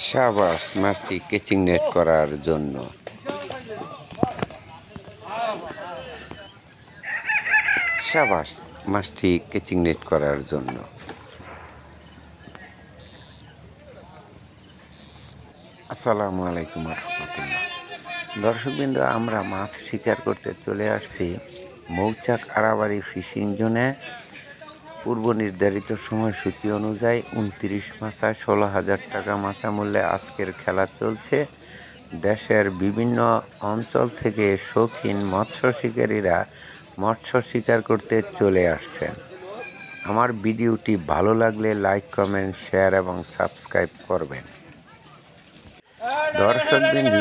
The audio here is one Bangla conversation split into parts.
সাবাস মাছটি কেচিং নেট করার জন্য। সাবাস মাছটি কেচিং নেট করার জন্য। আসসালামু আলাইকুম রহমতুল্লাহ। দর্শকবৃন্দ, আমরা মাছ শিকার করতে চলে আসছি মৌচাক আড়াবাড়ি ফিশিং জোনে। পূর্ব নির্ধারিত সময়সূচি অনুযায়ী 29 মাছায় 16,000 টাকা মাছা মূল্যে আজকের খেলা চলছে। দেশের বিভিন্ন অঞ্চল থেকে শৌখিন মৎস্য শিকারীরা মৎস্য শিকার করতে চলে আসছেন। আমার ভিডিওটি ভালো লাগলে লাইক, কমেন্ট, শেয়ার এবং সাবস্ক্রাইব করবেন। দর্শকবৃন্দ,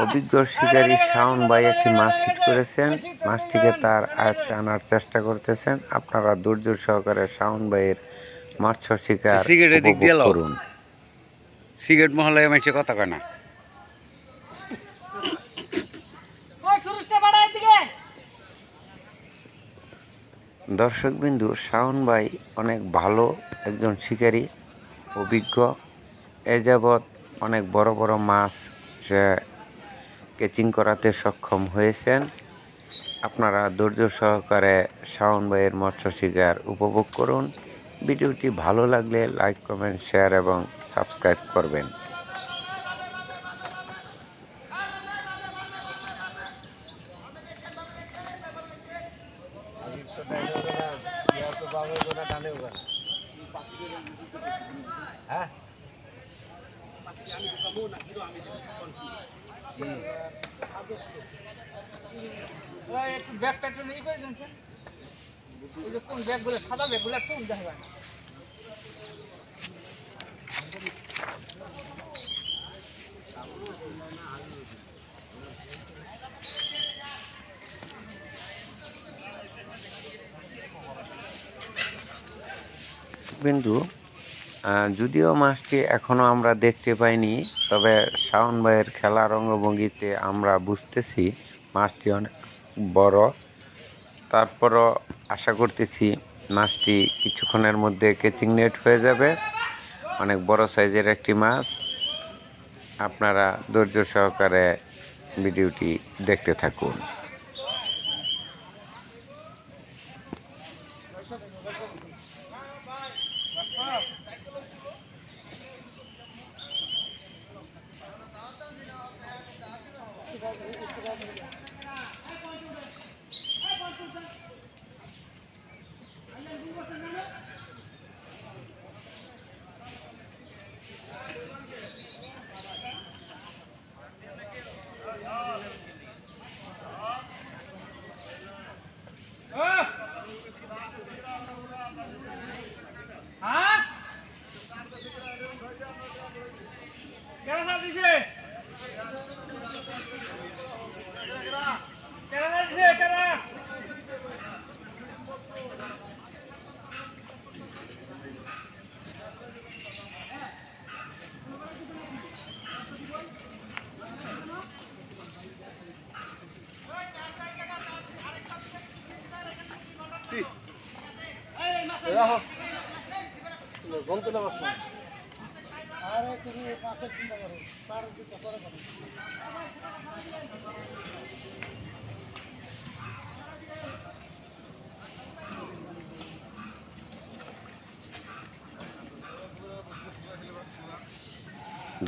অভিজ্ঞ শিকারী শাওন ভাই একটি মাছ হিট করেছেন। মাছটিকে তার আয়ত্তে আনার চেষ্টা করতেছেন। আপনারা ধৈর্য সহকারে শাওন ভাইয়ের মৎস্য শিকার উপভোগ করুন। সিগারেট মহলে মাইছে কথা কয় না। দর্শকবৃন্দ, শাওন ভাই অনেক ভালো একজন শিকারী, অভিজ্ঞ। এ যাবৎ অনেক বড় বড় মাছ সে ক্যাচিং করাতে সক্ষম হয়েছেন। আপনারা ধৈর্য সহকারে শাওন ভাইয়ের মৎস্য শিকার উপভোগ করুন। ভিডিওটি ভালো লাগলে লাইক, কমেন্ট, শেয়ার এবং সাবস্ক্রাইব করবেন। ব্যাগটা একটু নিয়ে করে দেন, ওই যে কোন ব্যাগগুলো সাদা ব্যাগগুলো একটু দেখা যায় না। বিন্দু, যদিও মাছটি এখনো আমরা দেখতে পাইনি, তবে শাওন ভাইয়ের খেলার অঙ্গভঙ্গিতে আমরা বুঝতেছি মাছটি অনেক বড়। তারপরও আশা করতেছি মাছটি কিছুক্ষণের মধ্যে ক্যাচিং নেট হয়ে যাবে। অনেক বড় সাইজের একটি মাছ। আপনারা ধৈর্য সহকারে ভিডিওটি দেখতে থাকুন।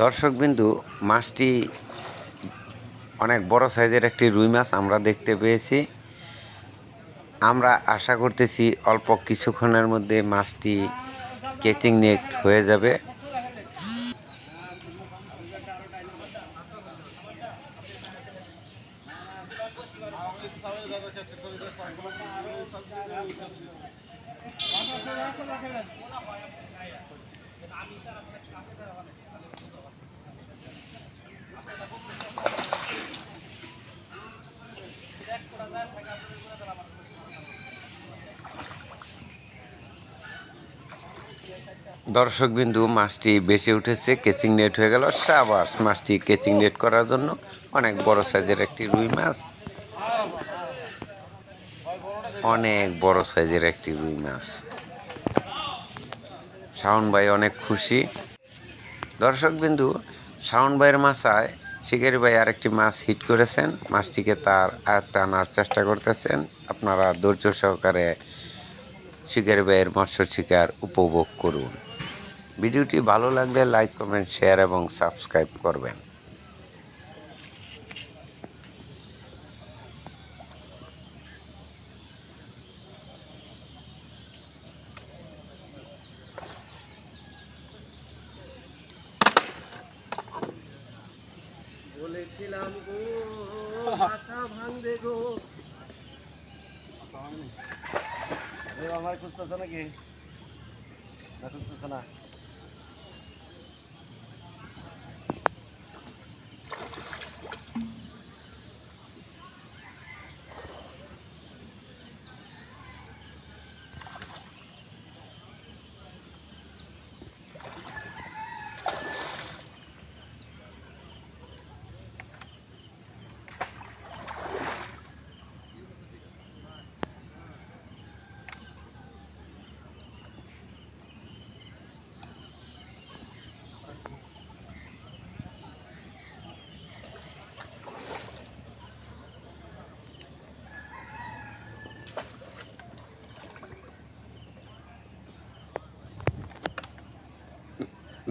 দর্শকবিন্দু, মাছটি অনেক বড় সাইজের একটি রুই মাছ আমরা দেখতে পেয়েছি। আমরা আশা করতেছি অল্প কিছুক্ষণের মধ্যে মাছটি ক্যাচিং নেট হয়ে যাবে। দর্শকবিন্দু, মাছটি বেশি উঠেছে, ক্যাচিং নেট হয়ে গেল। সাবাস, মাছটি ক্যাচিং নেট করার জন্য অনেক বড় সাইজের একটি রুই মাছ। অনেক বড় সাইজের একটি রুই মাছ। শাওন ভাই অনেক খুশি। দর্শকবিন্দু, শাওন ভাইয়ের মাছায় শিকারি ভাই আরেকটি মাছ হিট করেছেন। মাছটিকে তার আয়ত্তে আনার চেষ্টা করতেছেন। আপনারা ধৈর্য সহকারে শিকারি ভাইয়ের মৎস্য শিকার উপভোগ করুন। ভিডিওটি ভালো লাগলে লাইক, কমেন্ট, শেয়ার এবং সাবস্ক্রাইব করবেন। বলেছিলাম গো মাথা ভাঙবে গো। আমার খুঁজতেছে নাকি না খুঁজতেছে না?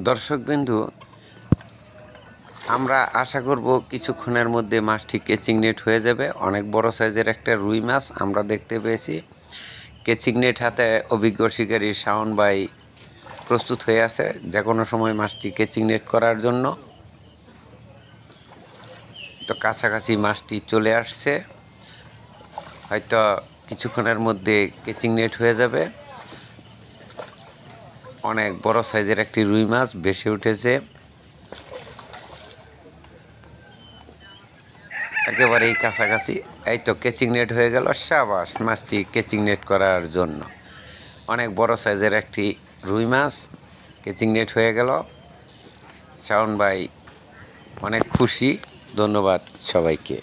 দর্শকবিন্দু, আমরা আশা করব কিছুক্ষণের মধ্যে মাছটি কেচিং নেট হয়ে যাবে। অনেক বড় সাইজের একটা রুই মাছ আমরা দেখতে পেয়েছি। কেচিং নেট হাতে অভিজ্ঞ শিকারী শাওন ভাই প্রস্তুত হয়ে আছে যে কোনো সময় মাছটি কেচিং নেট করার জন্য। তো কাছাকাছি মাছটি চলে আসছে, হয়তো কিছুক্ষণের মধ্যে কেচিং নেট হয়ে যাবে। অনেক বড় সাইজের একটি রুই মাছ ভেসে উঠেছে, একেবারেই কাছাকাছি। এই তো কেচিং নেট হয়ে গেল। সাবাস, মাছটি কেচিং নেট করার জন্য। অনেক বড় সাইজের একটি রুই মাছ কেচিং নেট হয়ে গেল। শাওন ভাই অনেক খুশি। ধন্যবাদ সবাইকে।